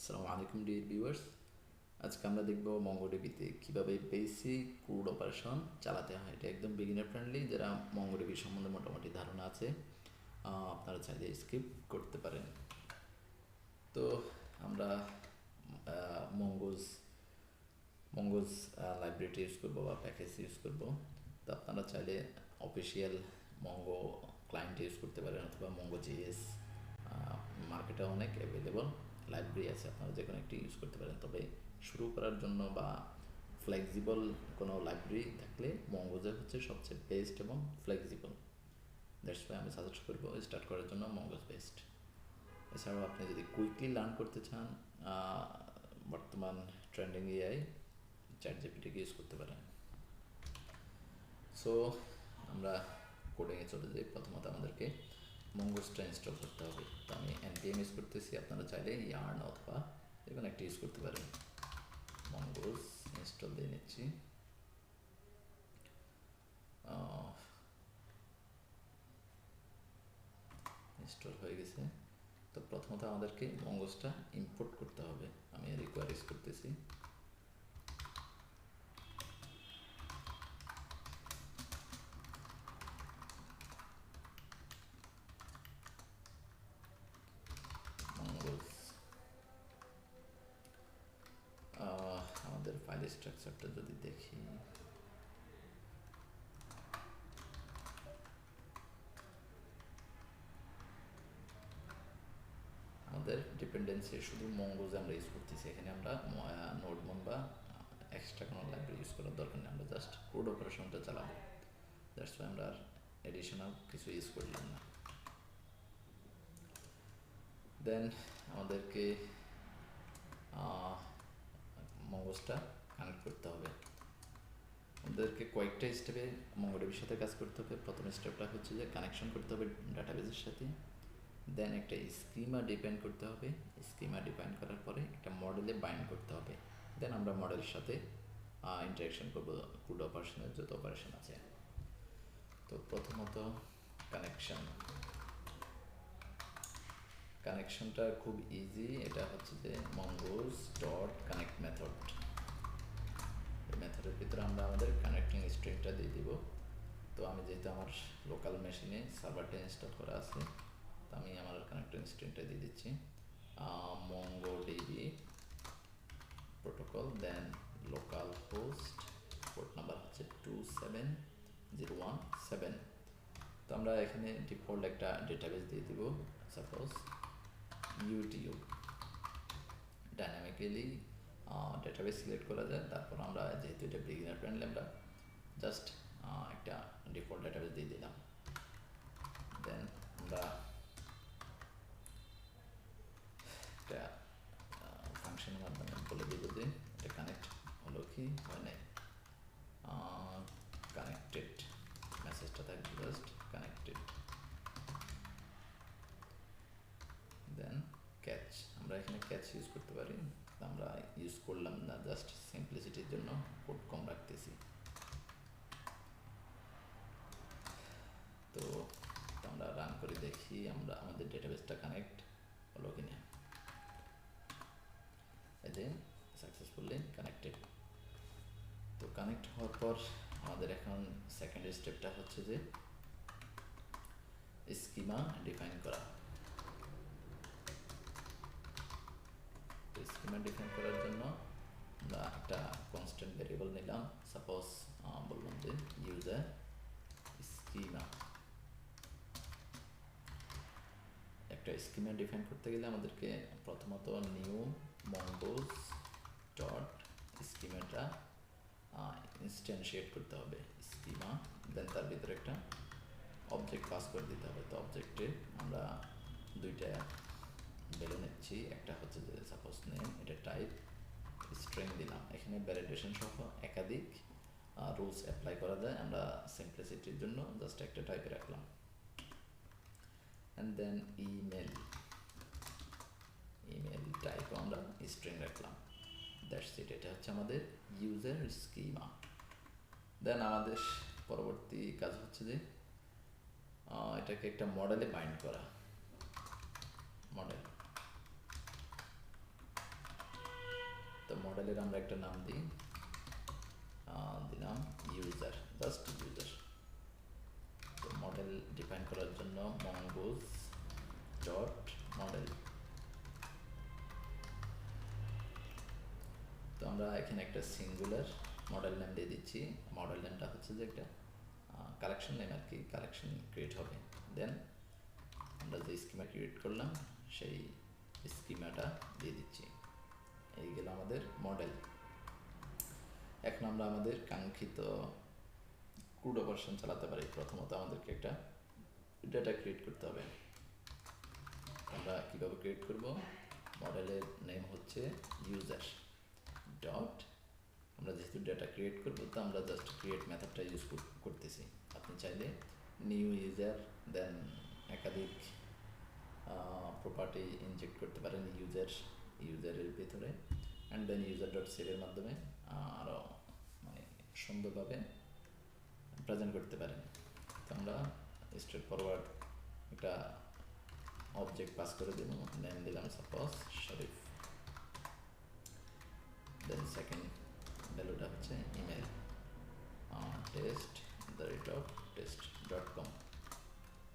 আসসালামু আলাইকুম dear viewers. আজকে আমরা দেখব মঙ্গোডিবিতে কিভাবে বেসিক ক্রুড অপারেশন চালাতে হয়। এটা একদম বিগিনার ফ্রেন্ডলি। যারা মঙ্গোডিবি সম্বন্ধে মোটামুটি ধারণা আছে আপনারা চাইলে স্কিপ করতে পারেন। তো আমরা মঙ্গোজ লাইব্রেরিটি ইউজ করবো বা প্যাকেজ ইউজ করব। তো আপনারা চাইলে অফিসিয়াল মঙ্গো ক্লায়েন্ট ইউজ করতে পারেন অথবা MongoJS মার্কেটে অনেক অ্যাভেলেবল লাইব্রেরি আছে, আপনারা যে কোনো একটি ইউজ করতে পারেন। তবে শুরু করার জন্য বা ফ্লেক্সিবল কোনো লাইব্রেরি থাকলে মঙ্গোজে হচ্ছে সবচেয়ে বেস্ট এবং ফ্লেক্সিবল। দ্যাটস ওয়াই আমি সাজেস্ট করবো স্টার্ট করার জন্য মঙ্গোজ বেস্ট। এছাড়াও আপনি যদি কুইকলি লার্ন করতে চান বর্তমান ট্রেন্ডিং এআই চ্যাটজিপিটিকে ইউজ করতে পারেন। সো আমরা কোডিংয়ে চলে যাই। প্রথমত আমাদেরকে মঙ্গোসটা ইনস্টল করতে হবে। তো আমি npm ইউজ করতেছি, আপনারা চাইলে ইয়ার্ন অথবা যে একটা ইউজ করতে পারেন। মঙ্গোস ইনস্টল দিয়ে নিচ্ছি। ইনস্টল হয়ে গেছে। তো প্রথমত আমাদেরকে মঙ্গোসটা ইম্পোর্ট করতে হবে। আমি রিকোয়ার ইউজ করতেছি। আমাদের ফাইল স্ট্রাকচারটা যদি দেখি, আমাদের ডিপেন্ডেন্সি শুধু মঙ্গোজ আমরা ইউজ করতেছি। এখানে আমরা নোডমন বা এক্সট্রা কোনো লাইব্রেরি ইউজ করার দরকার নেই, আমরা জাস্ট কোড অপারেশনটা চালাবো। দ্যাটস ওয়াই আমরা আর এডিশনাল কিছু ইউজ করলাম না। দেন আমাদেরকে মঙ্গোসটা কানেক্ট করতে হবে। আমাদেরকে কয়েকটা স্টেপে মঙ্গোডিবির সাথে কাজ করতে হবে। প্রথম স্টেপটা হচ্ছে যে কানেকশন করতে হবে ডাটাবেজের সাথে। দেন একটা স্কিমা ডিফাইন করতে হবে। স্কিমা ডিফাইন করার পরে একটা মডেলে বাইন্ড করতে হবে। দেন আমরা মডেলের সাথে ইন্টারেকশন করবো ক্রুড অপারেশনের যত অপারেশন আছে। তো প্রথমত কানেকশনটা খুব ইজি। এটা হচ্ছে যে মঙ্গোজ ডট কানেক্ট মেথড। এই মেথডের ভিতরে আমরা আমাদের কানেক্টিং স্ট্রিংটা দিয়ে দিব। তো আমি যেহেতু আমার লোকাল মেশিনে সার্ভারটা ইনস্টল করা আছে, তো আমি আমার কানেক্টিং স্ট্রিংটা দিয়ে দিচ্ছি। MongoDB প্রোটোকল, দেন লোকাল হোস্ট, পোর্ট নাম্বার হচ্ছে 27017। তো আমরা এখানে ডিফল্ট একটা ডেটাবেস দিয়ে দিব। Suppose YouTube dynamically database select করা যায়। তারপর আমরা যেহেতু এটা বিগিনার ফ্রেন্ডলি, আমরা জাস্ট একটা ডিফল্ট ডেটাবেস দিয়ে দিলাম। দেন আমরা একটা ফাংশনের মাধ্যমে বলে দিব যে এটা কানেক্ট হলো কি মানে কানেক্টেড মেসেজটা থাকবে, জাস্ট কানেক্টেড। দেন ক্যাচ, আমরা এখানে ক্যাচ ইউজ করতে পারি, আমরা ইউজ করলাম না, জাস্ট সিম্পলিসিটির জন্য কোড কম রাখতেছি। তো আমরা রান করে দেখি আমরা আমাদের ডেটাবেসটা কানেক্ট হলো কিনা। এই যে সাকসেসফুলি কানেক্টেড। তো কানেক্ট হওয়ার পর আমাদের এখন সেকেন্ড স্টেপটা হচ্ছে যে স্কিমা ডিফাইন করা। তো স্কিমা ডিফাইন করার জন্য আমরা একটা কনস্ট্যান্ট ভেরিয়েবল নিলাম। সাপোজ বললাম যে ইউজার স্কিমা। একটা স্কিমা ডিফাইন করতে গেলে আমাদেরকে প্রথমত নিউ মঙ্গোজ ডট স্কিমাটা ইনস্ট্যান্সিয়েট করতে হবে স্কিমা। দেন তার ভিতরে একটা অবজেক্ট পাস করে দিতে হবে। তো অবজেক্টে আমরা দুইটা ভ্যালু নিচ্ছি। একটা হচ্ছে যে সাপোজ নেম, এটা টাইপ স্ট্রিং দিলাম। এখানে ভ্যালিডেশন সহ একাধিক রুলস অ্যাপ্লাই করা যায়, আমরা সিম্পলিসিটির জন্য জাস্ট একটা টাইপে রাখলাম। অ্যান্ড দেন ইমেল টাইপও আমরা স্ট্রিং রাখলাম। That's it. এটা হচ্ছে আমাদের ইউজার স্কিমা। দেন আমাদের পরবর্তী কাজ হচ্ছে যে এটাকে একটা মডেলে বাইন্ড করা। মডেল মডেলের আমরা একটা নাম দিই, দিলাম ইউজার, জাস্ট ইউজার। তো মডেল ডিফাইন করার জন্য মঙ্গোস ডট মডেল। তো আমরা এখানে একটা সিঙ্গুলার মডেল নেম দিয়ে দিচ্ছি। মডেল নেমটা হচ্ছে যে একটা কালেকশন নেম আর কি, কালেকশন ক্রিয়েট হবে। দেন আমরা যে স্কিমা ক্রিয়েট করলাম সেই স্কিমাটা দিয়ে দিচ্ছি। এই গেল আমাদের মডেল। এখন আমরা আমাদের কাঙ্ক্ষিত ক্রুড অপারেশন চালাতে পারি। প্রথমত আমাদেরকে একটা ডেটা ক্রিয়েট করতে হবে। আমরা কীভাবে ক্রিয়েট করব? মডেলের নেম হচ্ছে ইউজার ডট, আমরা যেহেতু ডেটা ক্রিয়েট করবো তো আমরা জাস্ট ক্রিয়েট মেথডটা ইউজ করতেছি। আপনি চাইলে নিউ ইউজার দেন একাধিক প্রপার্টি ইনজেক্ট করতে পারেন ইউজারের ভিতরে, অ্যান্ড দেন ইউজার ডট সেভের মাধ্যমে আরও মানে সুন্দরভাবে প্রেজেন্ট করতে পারেন। তো আমরা স্ট্রেট ফরওয়ার্ড একটা অবজেক্ট পাস করে দেব, নেম দিলাম সাপোজ শরীফ, দেন সেকেন্ড ভ্যালুটা হচ্ছে ইমেল test@test.com,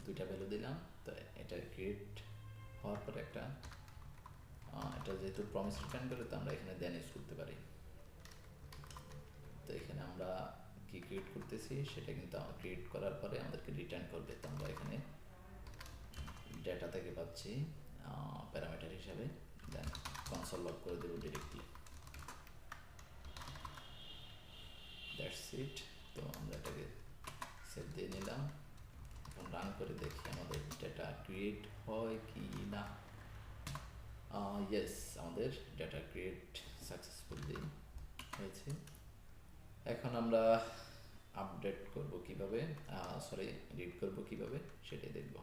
দুইটা ভ্যালু দিলাম। তো এটা ক্রিয়েট হওয়ার পরে একটা এটা যেহেতু প্রমিস রিটার্ন করে তো আমরা এখানে দেন ইউজ করতে পারি। তো এখানে আমরা কি ক্রিয়েট করতেছি সেটা কিন্তু ক্রিয়েট করার পরে আমাদেরকে রিটার্ন করবে। তো আমরা এখানে ডেটা থেকে পাচ্ছি প্যারামিটার হিসাবে, দেন কনসোল লগ করে দেবো ডিরেক্টলি। That's it. তো আমরা এটাকে সেভ দিয়ে নিলাম। এখন রান করে দেখি আমাদের ডেটা ক্রিয়েট হয় কি না। ইয়েস, আমাদের ডেটা ক্রিয়েট সাকসেসফুলি হয়েছে। এখন আমরা আপডেট করব কিভাবে, রিড করব কিভাবে সেটাই দেখব।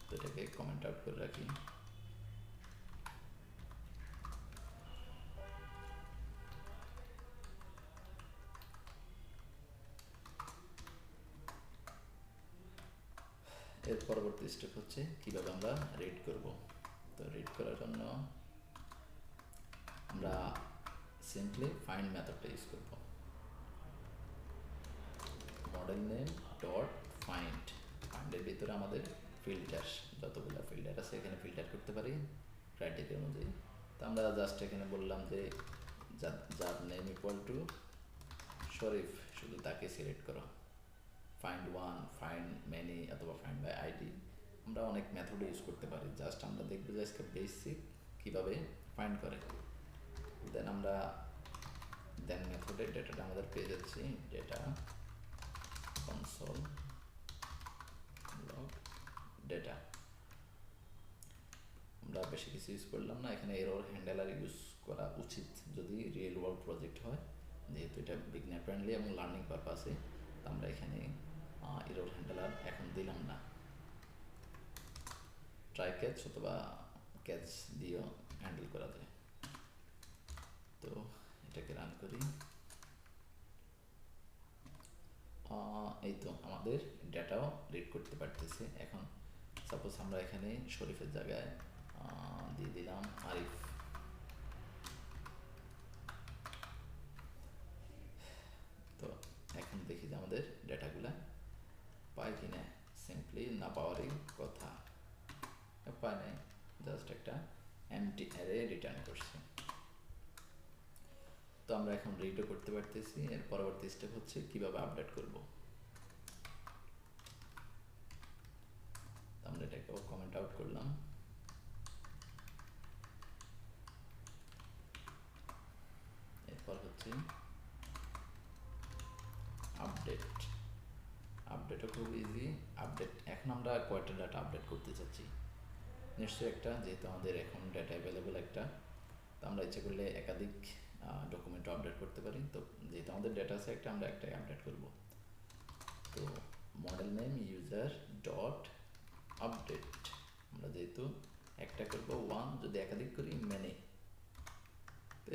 তো এটাকে কমেন্ট আউট করে রাখি। এর পরবর্তী স্টেপ হচ্ছে কিভাবে আমরা রিড করব। তো রিড করার জন্য আমরা সিম্পলি ফাইন্ড মেথডটা ইউজ করব। মডেল নেম ডট ফাইন্ডের ভিতরে আমাদের ফিল্টার, যতগুলো ফিল্টার আছে এখানে ফিল্টার করতে পারি ক্রাইটেরিয়া অনুযায়ী। তো আমরা জাস্ট এখানে বললাম যে যার নেম ইকুয়াল টু শরীফ শুধু তাকে সিলেক্ট করো। ফাইন্ড ওয়ান, ফাইন্ড মেনি অথবা ফাইন্ড বাই আইডি, আমরা অনেক মেথড ইউজ করতে পারি। জাস্ট আমরা দেখবো যে আজকে বেসিক কীভাবে ফাইন্ড করে। দেন আমরা মেথডে ডেটাটা আমাদের পেয়ে যাচ্ছি, ডেটা কনসোল লগ ডেটা। আমরা বেশি কিছু ইউজ করলাম না, এখানে এরর হ্যান্ডেলার ইউজ করা উচিত যদি রিয়েল ওয়ার্ল্ড প্রজেক্ট হয়, যেহেতু এটা বিগিনার ফ্রেন্ডলি এবং লার্নিং পারপাসে। তো আমরা এখানে এরর হ্যান্ডেলার এখন দিলাম না, ট্রাই ক্যাচ অথবা ক্যাচ দিয়েও হ্যান্ডেল করা যায়। তো এটাকে রান করি। এই তো আমাদের ডেটাও রিড করতে পারতেছে। এখন সাপোজ আমরা এখানে শরীফের জায়গায় দিয়ে দিলাম আরিফ। তো এখন দেখি যে আমাদের ডেটাগুলা পাই কিনা। সিম্পলি না পাওয়ারই কথা, পায় নাই, জাস্ট একটা এমটি অ্যারে রিটার্ন করছে। তো আমরা এখন রিডও করতে পারতেছি। এর পরবর্তী স্টেপ হচ্ছে কিভাবে আপডেট করব। আমরা এটাকেও কমেন্ট আউট করলাম। এরপর হচ্ছে আপডেটও খুব ইজি। আপডেট এখন আমরা কয়টা ডাটা আপডেট করতে চাচ্ছি, নিশ্চয়ই একটা, যেহেতু আমাদের এখন ডাটা অ্যাভেলেবল একটা। তো আমরা ইচ্ছে করলে একাধিক ডকুমেন্ট আপডেট করতে পারি। তো যেহেতু আমাদের ডেটা আছে একটা, আমরা একটাই আপডেট করব। তো model name user dot update, আমরা যেহেতু একটা করব ওয়ান, যদি একাধিক করি মেনি।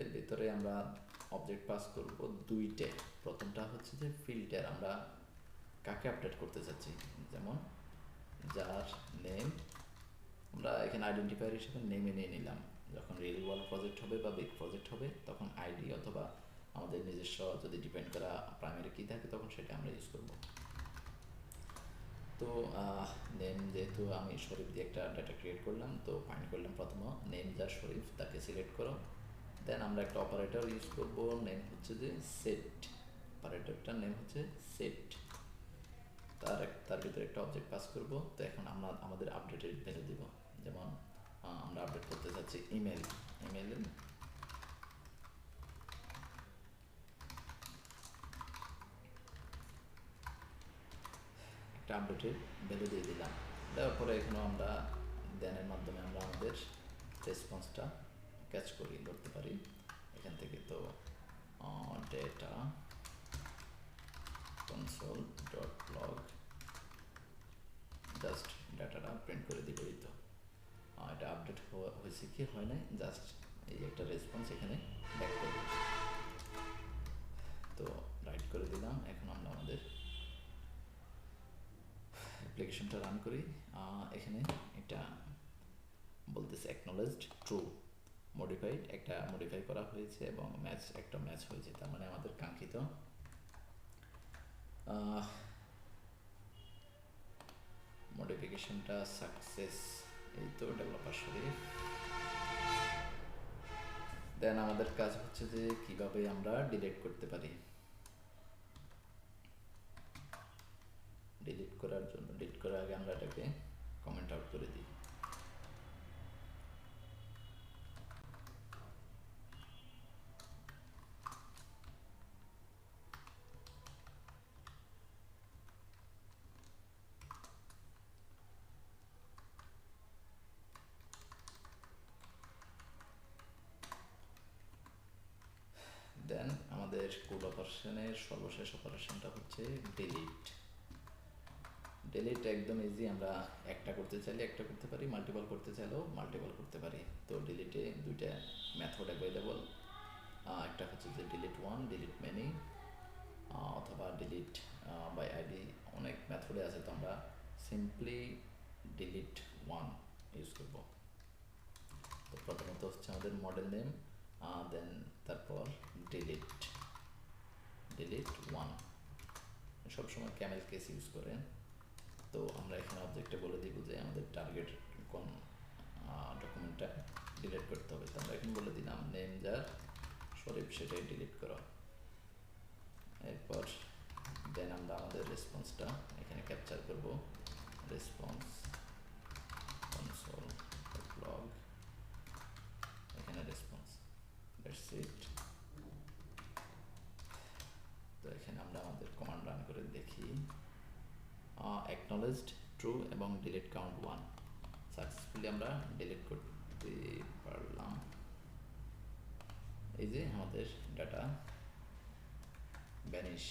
এর ভিতরে আমরা অবজেক্ট পাস করব দুইটে। প্রথমটা হচ্ছে যে ফিল্টার, আমরা কাকে আপডেট করতে চাচ্ছি, যেমন যার নেম, আমরা এখানে আইডেন্টিফায়ার হিসেবে নেমে নিয়ে নিলাম, যখন রিয়েল ওয়ার্ল্ড প্রজেক্ট হবে বা বিগ প্রজেক্ট হবে তখন আইডি অথবা আমাদের নিজস্ব যদি ডিপেন্ড করা প্রাইমারি কি থাকে তখন সেটা আমরা ইউজ করব। তো নেম যেহেতু আমি শরীফ দিয়ে একটা ডাটা ক্রিয়েট করলাম, তো ফাইন্ড করলাম প্রথমে নেম যার শরীফ তাকে সিলেক্ট করো। দেন আমরা একটা অপারেটর ইউজ করব, নেম হচ্ছে যে সেট। অপারেটরটার নেম হচ্ছে সেট। তার ভিতরে একটা অবজেক্ট পাস করব। তো এখন আমরা আমাদের আপডেটেড ভ্যালু দিব। যেমন আমরা আপডেট করতে চাচ্ছি ইমেল। ইমেইলে একটা আপডেটেড ভ্যালু দিয়ে দিলাম। দেওয়ার পরে এখানেও আমরা দেনের মাধ্যমে আমরা আমাদের রেসপন্সটা ক্যাচ করি ধরতে পারি এখান থেকে। তো data console dot log just ডাটাটা প্রিন্ট করে দিব। এই তো এটা আপডেট হয়েছে কি হয় নাই, জাস্ট এই একটা রেসপন্স এখানে ব্যাক করব। তো রাইট করে দিলাম। এখন আমরা আমাদের অ্যাপ্লিকেশনটা রান করি। এখানে এটা বলতেছে অ্যাকনোলেজড ট্রু, মডিফাইড একটা মডিফাই করা হয়েছে এবং ম্যাচ একটা ম্যাচ হয়েছে, তার মানে আমাদের কাঙ্ক্ষিত মডিফিকেশনটা সাকসেস। এই তো ডেভেলপার শরীফ। দেন আমাদের কাজ হচ্ছে যে কিভাবে আমরা ডিলিট করতে পারি। ডিলিট করার জন্য ডিলিট করার আগে আমরা এটাকে কমেন্ট আউট করে দিই। দেন আমাদের কোড অপারেশনের সর্বশেষ অপারেশনটা হচ্ছে ডিলিট। ডিলিট একদম ইজি, আমরা একটা করতে চাইলে একটা করতে পারি, মাল্টিপল করতে চাইলেও মাল্টিপল করতে পারি। তো ডিলিটে দুইটা মেথড অ্যাভেলেবল, একটা হচ্ছে যে ডিলিট ওয়ান, ডিলিট মেনি, অথবা ডিলিট বাই আইডি, অনেক মেথডে আছে। তো আমরা সিম্পলি ডিলিট ওয়ান ইউজ করব। তো প্রথমত হচ্ছে আমাদের মডেল নেম, দেন তারপর ডিলিট ওয়ান, সবসময় ক্যামেল কেস ইউজ করেন। তো আমরা এখানে অবজেক্টে বলে দিব যে আমাদের টার্গেট কোন ডকুমেন্টটা ডিলিট করতে হবে। তো আমরা এখন বলে দিলাম নেম যার শরীফ সেটাই ডিলিট করো। এরপর দেন আমরা আমাদের রেসপন্সটা এখানে ক্যাপচার করব। রেসপন্স কনসোল লগ, এখানে রেসপন্স, দ্যাটস ইট। তো এখানে আমরা আমাদের কমান্ড রান করে দেখি। অ্যাকনোলেজড ট্রু এবং ডিলিট কাউন্ট ওয়ান, সাকসেসফুলি আমরা ডিলিট করতে পারলাম। এই যে আমাদের ডাটা ভ্যানিশ